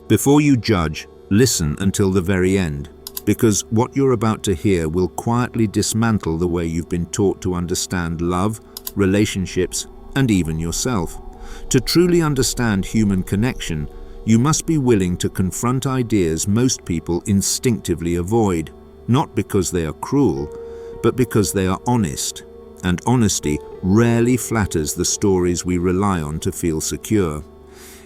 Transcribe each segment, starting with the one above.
Before you judge, listen until the very end, because what you're about to hear will quietly dismantle the way you've been taught to understand love, relationships, and even yourself. To truly understand human connection, you must be willing to confront ideas most people instinctively avoid, not because they are cruel, but because they are honest. And honesty rarely flatters the stories we rely on to feel secure.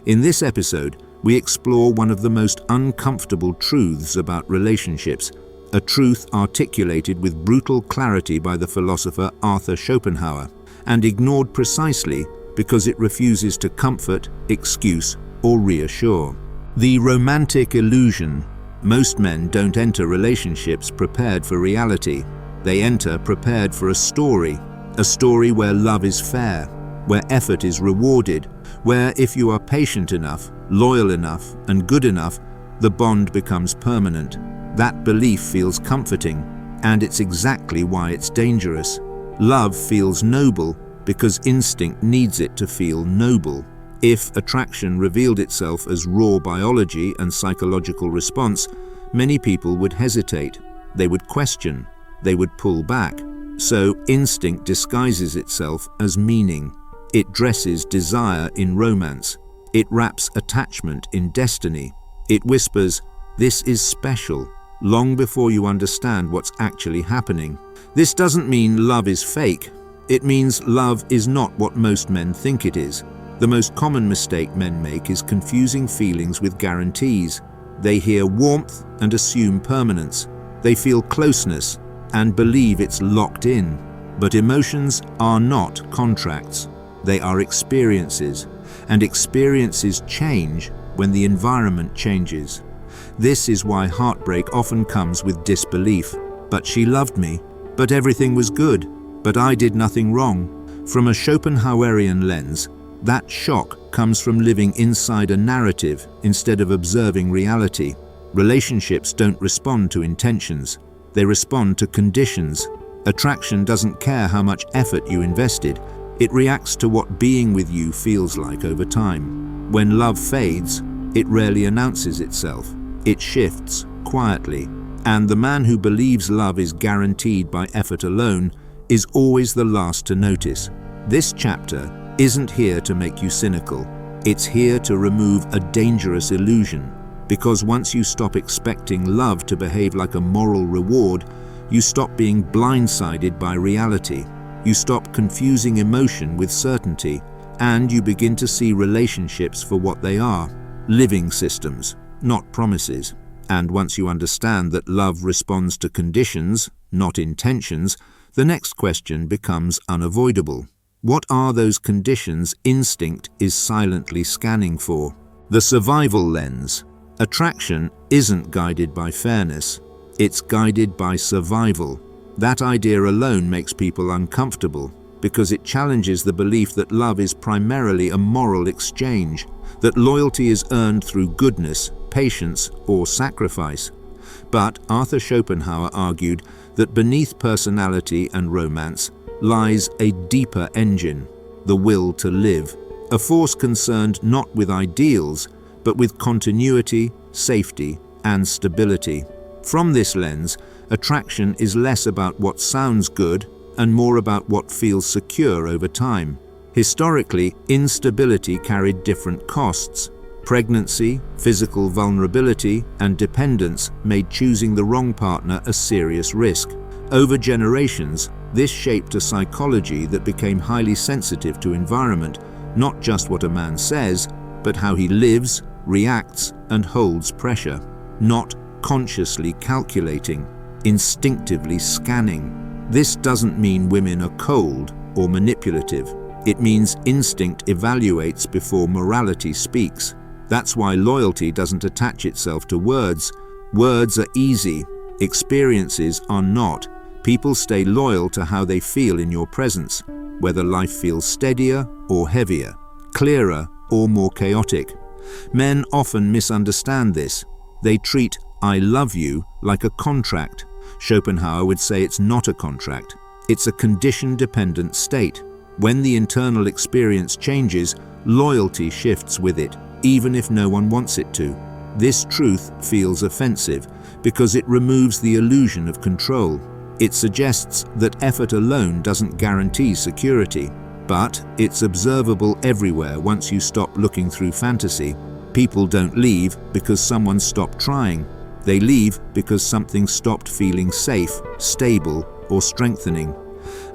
In this episode, we explore one of the most uncomfortable truths about relationships, a truth articulated with brutal clarity by the philosopher Arthur Schopenhauer, and ignored precisely because it refuses to comfort, excuse, or reassure. The romantic illusion. Most men don't enter relationships prepared for reality. They enter prepared for a story where love is fair, where effort is rewarded, where if you are patient enough, loyal enough, and good enough, the bond becomes permanent. That belief feels comforting, and it's exactly why it's dangerous. Love feels noble because instinct needs it to feel noble. If attraction revealed itself as raw biology and psychological response, many people would hesitate. They would question. They would pull back. So instinct disguises itself as meaning. It dresses desire in romance. It wraps attachment in destiny. It whispers, "This is special," long before you understand what's actually happening. This doesn't mean love is fake. It means love is not what most men think it is. The most common mistake men make is confusing feelings with guarantees. They hear warmth and assume permanence. They feel closeness and believe it's locked in. But emotions are not contracts. They are experiences, and experiences change when the environment changes. This is why heartbreak often comes with disbelief. But she loved me. But everything was good. But I did nothing wrong. From a Schopenhauerian lens, that shock comes from living inside a narrative instead of observing reality. Relationships don't respond to intentions. They respond to conditions. Attraction doesn't care how much effort you invested. It reacts to what being with you feels like over time. When love fades, it rarely announces itself. It shifts quietly. And the man who believes love is guaranteed by effort alone is always the last to notice. This chapter isn't here to make you cynical. It's here to remove a dangerous illusion. Because once you stop expecting love to behave like a moral reward, you stop being blindsided by reality. You stop confusing emotion with certainty, and you begin to see relationships for what they are, living systems, not promises. And once you understand that love responds to conditions, not intentions, the next question becomes unavoidable. What are those conditions instinct is silently scanning for? The survival lens. Attraction isn't guided by fairness. It's guided by survival. That idea alone makes people uncomfortable because it challenges the belief that love is primarily a moral exchange, that loyalty is earned through goodness, patience, or sacrifice. But Arthur Schopenhauer argued that beneath personality and romance lies a deeper engine, the will to live, a force concerned not with ideals, but with continuity, safety, and stability. From this lens, attraction is less about what sounds good and more about what feels secure over time. Historically, instability carried different costs. Pregnancy, physical vulnerability, and dependence made choosing the wrong partner a serious risk. Over generations, this shaped a psychology that became highly sensitive to environment, not just what a man says, but how he lives, reacts, and holds pressure. Not consciously calculating, instinctively scanning. This doesn't mean women are cold or manipulative. It means instinct evaluates before morality speaks. That's why loyalty doesn't attach itself to words. Words are easy. Experiences are not. People stay loyal to how they feel in your presence, whether life feels steadier or heavier, clearer or more chaotic. Men often misunderstand this. They treat "I love you" like a contract. Schopenhauer would say it's not a contract. It's a condition-dependent state. When the internal experience changes, loyalty shifts with it, even if no one wants it to. This truth feels offensive because it removes the illusion of control. It suggests that effort alone doesn't guarantee security, but it's observable everywhere once you stop looking through fantasy. People don't leave because someone stopped trying. They leave because something stopped feeling safe, stable, or strengthening.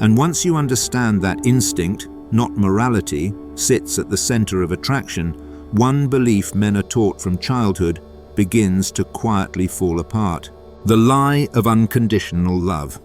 And once you understand that instinct, not morality, sits at the center of attraction, one belief men are taught from childhood begins to quietly fall apart. The lie of unconditional love.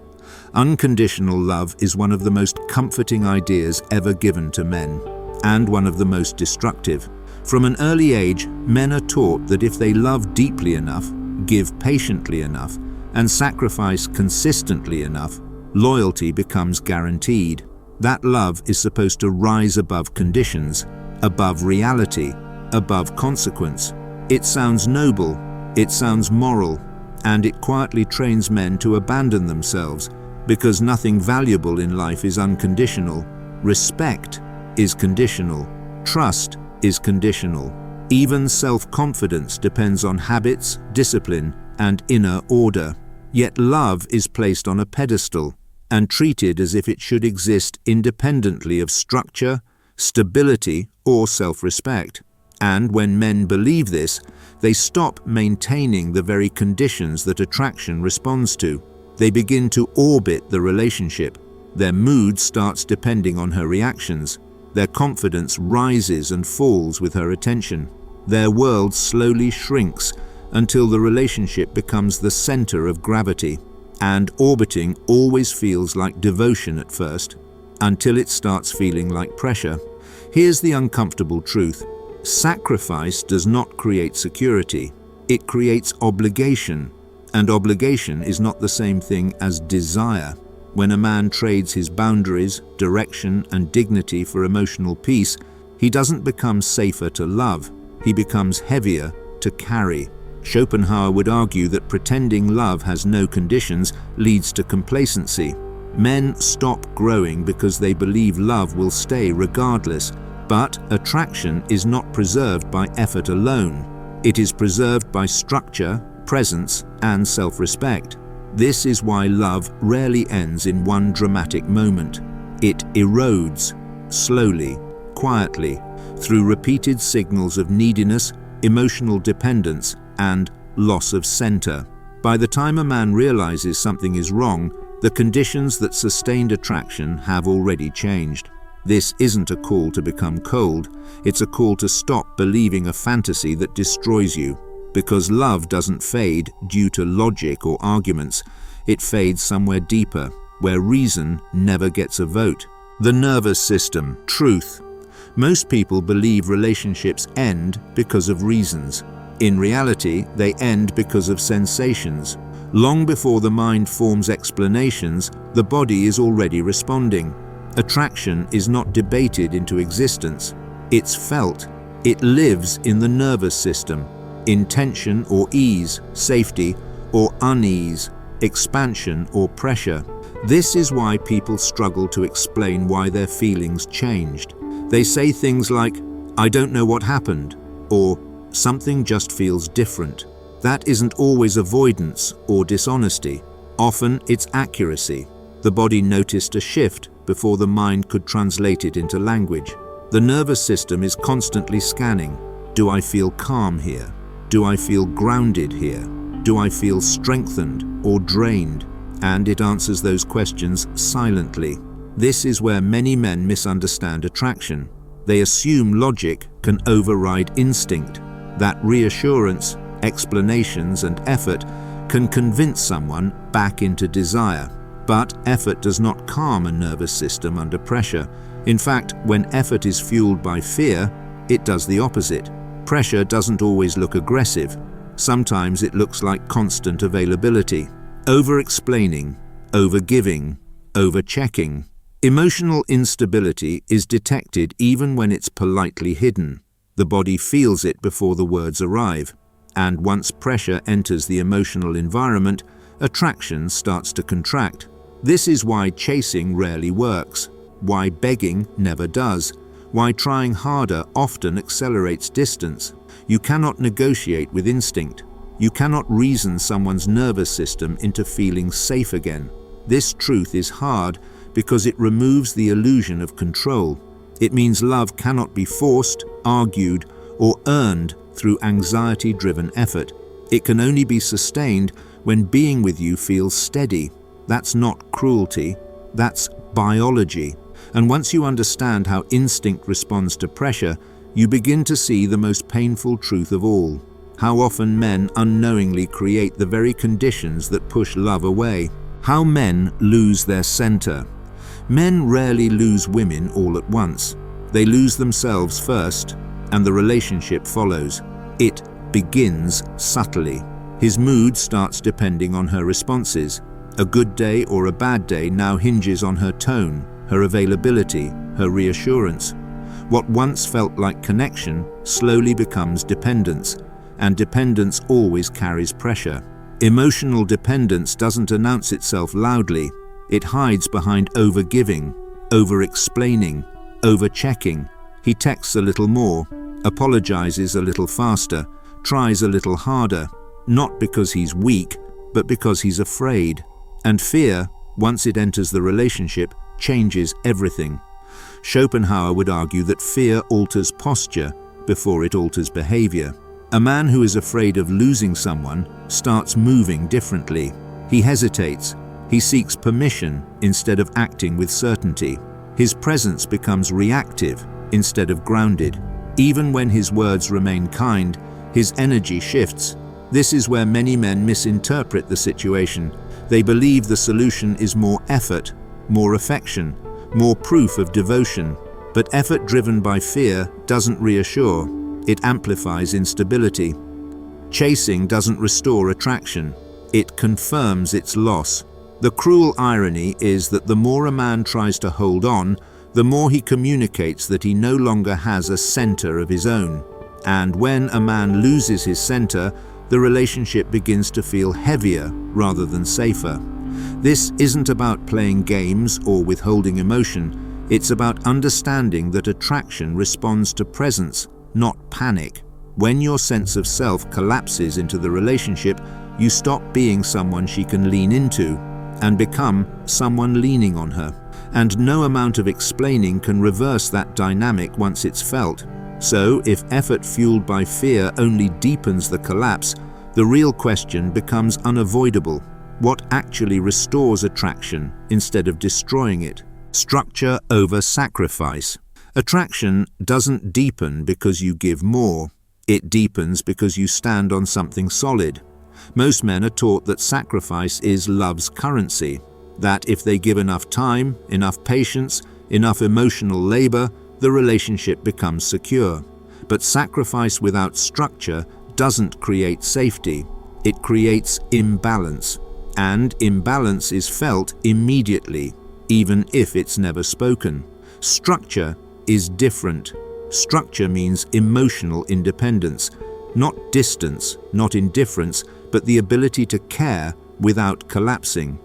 Unconditional love is one of the most comforting ideas ever given to men, and one of the most destructive. From an early age, men are taught that if they love deeply enough, give patiently enough, and sacrifice consistently enough, loyalty becomes guaranteed. That love is supposed to rise above conditions, above reality, above consequence. It sounds noble, it sounds moral, and it quietly trains men to abandon themselves, because nothing valuable in life is unconditional. Respect is conditional. Trust is conditional. Even self-confidence depends on habits, discipline, and inner order. Yet love is placed on a pedestal and treated as if it should exist independently of structure, stability, or self-respect. And when men believe this, they stop maintaining the very conditions that attraction responds to. They begin to orbit the relationship. Their mood starts depending on her reactions. Their confidence rises and falls with her attention. Their world slowly shrinks until the relationship becomes the center of gravity. And orbiting always feels like devotion at first, until it starts feeling like pressure. Here's the uncomfortable truth. Sacrifice does not create security. It creates obligation. And obligation is not the same thing as desire. When a man trades his boundaries, direction, and dignity for emotional peace, he doesn't become safer to love. He becomes heavier to carry. Schopenhauer would argue that pretending love has no conditions leads to complacency. Men stop growing because they believe love will stay regardless. But attraction is not preserved by effort alone. It is preserved by structure, presence, and self-respect. This is why love rarely ends in one dramatic moment. It erodes, slowly, quietly, through repeated signals of neediness, emotional dependence, and loss of center. By the time a man realizes something is wrong, the conditions that sustained attraction have already changed. This isn't a call to become cold, it's a call to stop believing a fantasy that destroys you. Because love doesn't fade due to logic or arguments, it fades somewhere deeper, where reason never gets a vote. The nervous system, truth. Most people believe relationships end because of reasons. In reality, they end because of sensations. Long before the mind forms explanations, the body is already responding. Attraction is not debated into existence. It's felt. It lives in the nervous system, in tension or ease, safety or unease, expansion or pressure. This is why people struggle to explain why their feelings changed. They say things like, "I don't know what happened," or "something just feels different." That isn't always avoidance or dishonesty. Often it's accuracy. The body noticed a shift before the mind could translate it into language. The nervous system is constantly scanning. Do I feel calm here? Do I feel grounded here? Do I feel strengthened or drained? And it answers those questions silently. This is where many men misunderstand attraction. They assume logic can override instinct, that reassurance, explanations, and effort can convince someone back into desire. But effort does not calm a nervous system under pressure. In fact, when effort is fueled by fear, it does the opposite. Pressure doesn't always look aggressive. Sometimes it looks like constant availability, over-explaining, over-giving, over-checking. Emotional instability is detected even when it's politely hidden. The body feels it before the words arrive. And once pressure enters the emotional environment, attraction starts to contract. This is why chasing rarely works, why begging never does, why trying harder often accelerates distance. You cannot negotiate with instinct. You cannot reason someone's nervous system into feeling safe again. This truth is hard because it removes the illusion of control. It means love cannot be forced, argued, or earned through anxiety-driven effort. It can only be sustained when being with you feels steady. That's not cruelty, that's biology. And once you understand how instinct responds to pressure, you begin to see the most painful truth of all: how often men unknowingly create the very conditions that push love away. How men lose their center. Men rarely lose women all at once. They lose themselves first, and the relationship follows. It begins subtly. His mood starts depending on her responses. A good day or a bad day now hinges on her tone, her availability, her reassurance. What once felt like connection slowly becomes dependence, and dependence always carries pressure. Emotional dependence doesn't announce itself loudly. It hides behind over-giving, over-explaining, over-checking. He texts a little more, apologizes a little faster, tries a little harder, not because he's weak, but because he's afraid. And fear, once it enters the relationship, changes everything. Schopenhauer would argue that fear alters posture before it alters behavior. A man who is afraid of losing someone starts moving differently. He hesitates. He seeks permission instead of acting with certainty. His presence becomes reactive instead of grounded. Even when his words remain kind, his energy shifts. This is where many men misinterpret the situation. They believe the solution is more effort, more affection, more proof of devotion. But effort driven by fear doesn't reassure. It amplifies instability. Chasing doesn't restore attraction. It confirms its loss. The cruel irony is that the more a man tries to hold on, the more he communicates that he no longer has a center of his own. And when a man loses his center, the relationship begins to feel heavier rather than safer. This isn't about playing games or withholding emotion. It's about understanding that attraction responds to presence, not panic. When your sense of self collapses into the relationship, you stop being someone she can lean into and become someone leaning on her. And no amount of explaining can reverse that dynamic once it's felt. So, if effort fueled by fear only deepens the collapse, the real question becomes unavoidable. What actually restores attraction instead of destroying it? Structure over sacrifice. Attraction doesn't deepen because you give more. It deepens because you stand on something solid. Most men are taught that sacrifice is love's currency, that if they give enough time, enough patience, enough emotional labor, the relationship becomes secure. But sacrifice without structure doesn't create safety. It creates imbalance. And imbalance is felt immediately, even if it's never spoken. Structure is different. Structure means emotional independence, not distance, not indifference, but the ability to care without collapsing.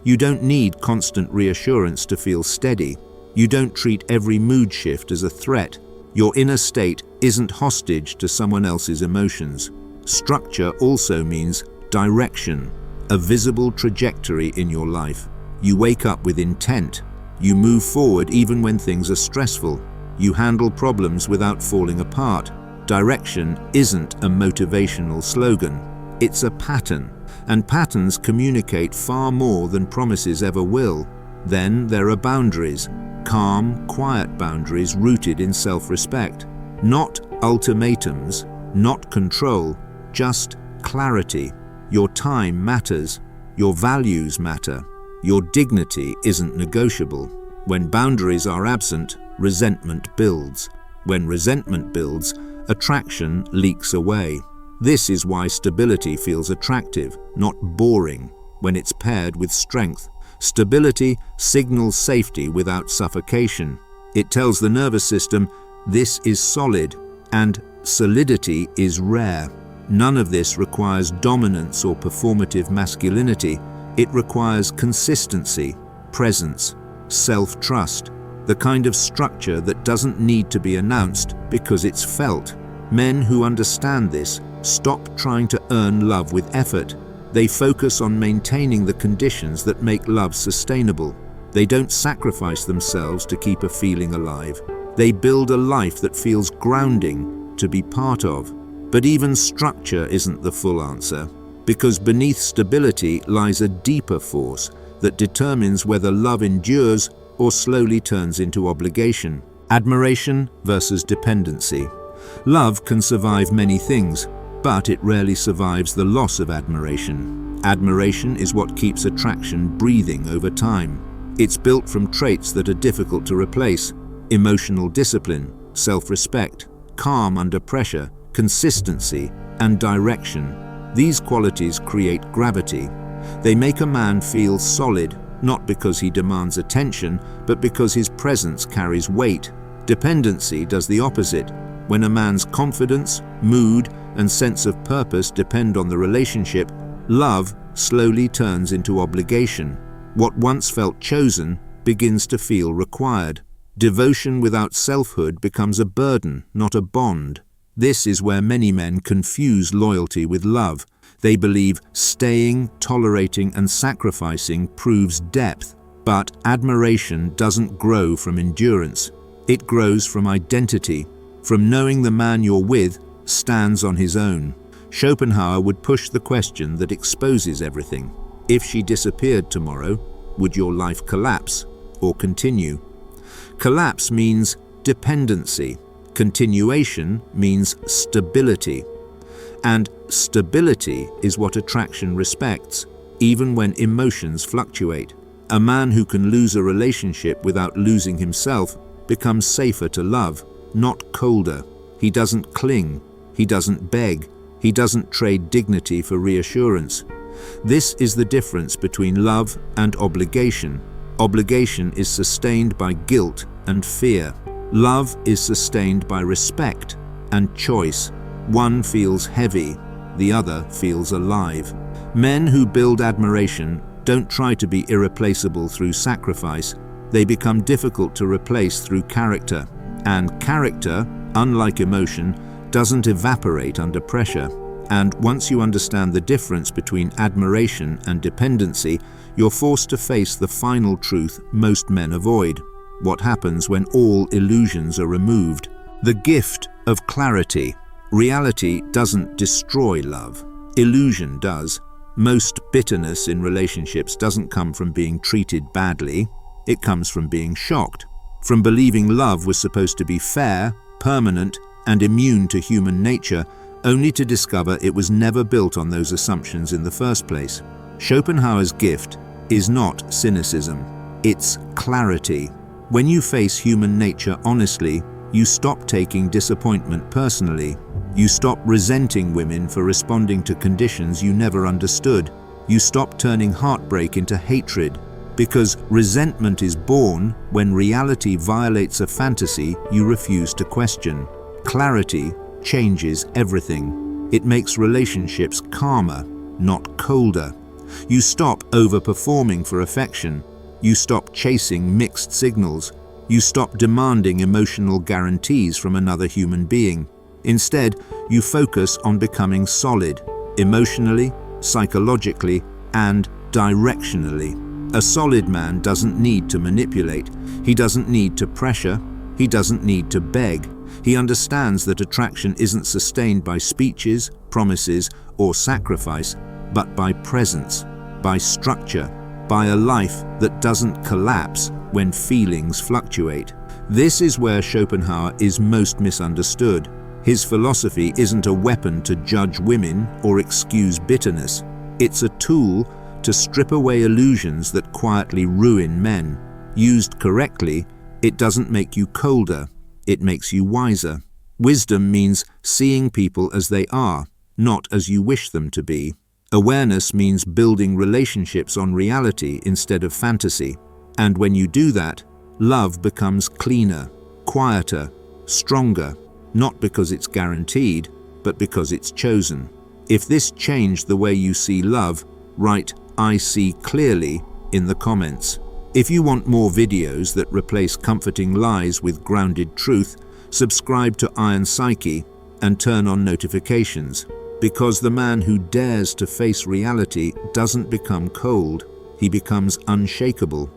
You don't need constant reassurance to feel steady. You don't treat every mood shift as a threat. Your inner state isn't hostage to someone else's emotions. Structure also means direction, a visible trajectory in your life. You wake up with intent. You move forward even when things are stressful. You handle problems without falling apart. Direction isn't a motivational slogan. It's a pattern, and patterns communicate far more than promises ever will. Then there are boundaries, calm, quiet boundaries rooted in self-respect. Not ultimatums, not control, just clarity. Your time matters. Your values matter. Your dignity isn't negotiable. When boundaries are absent, resentment builds. When resentment builds, attraction leaks away. This is why stability feels attractive, not boring, when it's paired with strength. Stability signals safety without suffocation. It tells the nervous system, this is solid, and solidity is rare. None of this requires dominance or performative masculinity. It requires consistency, presence, self-trust. the kind of structure that doesn't need to be announced because it's felt. Men who understand this stop trying to earn love with effort. They focus on maintaining the conditions that make love sustainable. They don't sacrifice themselves to keep a feeling alive. They build a life that feels grounding to be part of. But even structure isn't the full answer, because beneath stability lies a deeper force that determines whether love endures or slowly turns into obligation. Admiration versus dependency. Love can survive many things, but it rarely survives the loss of admiration. Admiration is what keeps attraction breathing over time. It's built from traits that are difficult to replace: emotional discipline, self-respect, calm under pressure, consistency, and direction. These qualities create gravity. They make a man feel solid, not because he demands attention, but because his presence carries weight. Dependency does the opposite. When a man's confidence, mood, and sense of purpose depend on the relationship, love slowly turns into obligation. What once felt chosen begins to feel required. Devotion without selfhood becomes a burden, not a bond. This is where many men confuse loyalty with love. They believe staying, tolerating, and sacrificing proves depth. But admiration doesn't grow from endurance. It grows from identity, from knowing the man you're with stands on his own. Schopenhauer would push the question that exposes everything. If she disappeared tomorrow, would your life collapse or continue? Collapse means dependency. Continuation means stability. And stability is what attraction respects, even when emotions fluctuate. A man who can lose a relationship without losing himself becomes safer to love, not colder. He doesn't cling. He doesn't beg. He doesn't trade dignity for reassurance. This is the difference between love and obligation. Obligation is sustained by guilt and fear. Love is sustained by respect and choice. One feels heavy, the other feels alive. Men who build admiration don't try to be irreplaceable through sacrifice. They become difficult to replace through character. And character, unlike emotion, doesn't evaporate under pressure. And once you understand the difference between admiration and dependency, you're forced to face the final truth most men avoid. What happens when all illusions are removed? The gift of clarity. Reality doesn't destroy love. Illusion does. Most bitterness in relationships doesn't come from being treated badly. It comes from being shocked, from believing love was supposed to be fair, permanent, and immune to human nature, only to discover it was never built on those assumptions in the first place. Schopenhauer's gift is not cynicism, it's clarity. When you face human nature honestly, you stop taking disappointment personally. You stop resenting women for responding to conditions you never understood. You stop turning heartbreak into hatred, because resentment is born when reality violates a fantasy you refuse to question. Clarity changes everything. It makes relationships calmer, not colder. You stop overperforming for affection. You stop chasing mixed signals. You stop demanding emotional guarantees from another human being. Instead, you focus on becoming solid, emotionally, psychologically, and directionally. A solid man doesn't need to manipulate. He doesn't need to pressure. He doesn't need to beg. He understands that attraction isn't sustained by speeches, promises, or sacrifice, but by presence, by structure, by a life that doesn't collapse when feelings fluctuate. This is where Schopenhauer is most misunderstood. His philosophy isn't a weapon to judge women or excuse bitterness. It's a tool to strip away illusions that quietly ruin men. Used correctly, it doesn't make you colder, it makes you wiser. Wisdom means seeing people as they are, not as you wish them to be. Awareness means building relationships on reality instead of fantasy. And when you do that, love becomes cleaner, quieter, stronger, not because it's guaranteed, but because it's chosen. If this changed the way you see love, write "I see clearly" in the comments. If you want more videos that replace comforting lies with grounded truth, subscribe to Iron Psyche and turn on notifications, because the man who dares to face reality doesn't become cold, he becomes unshakable.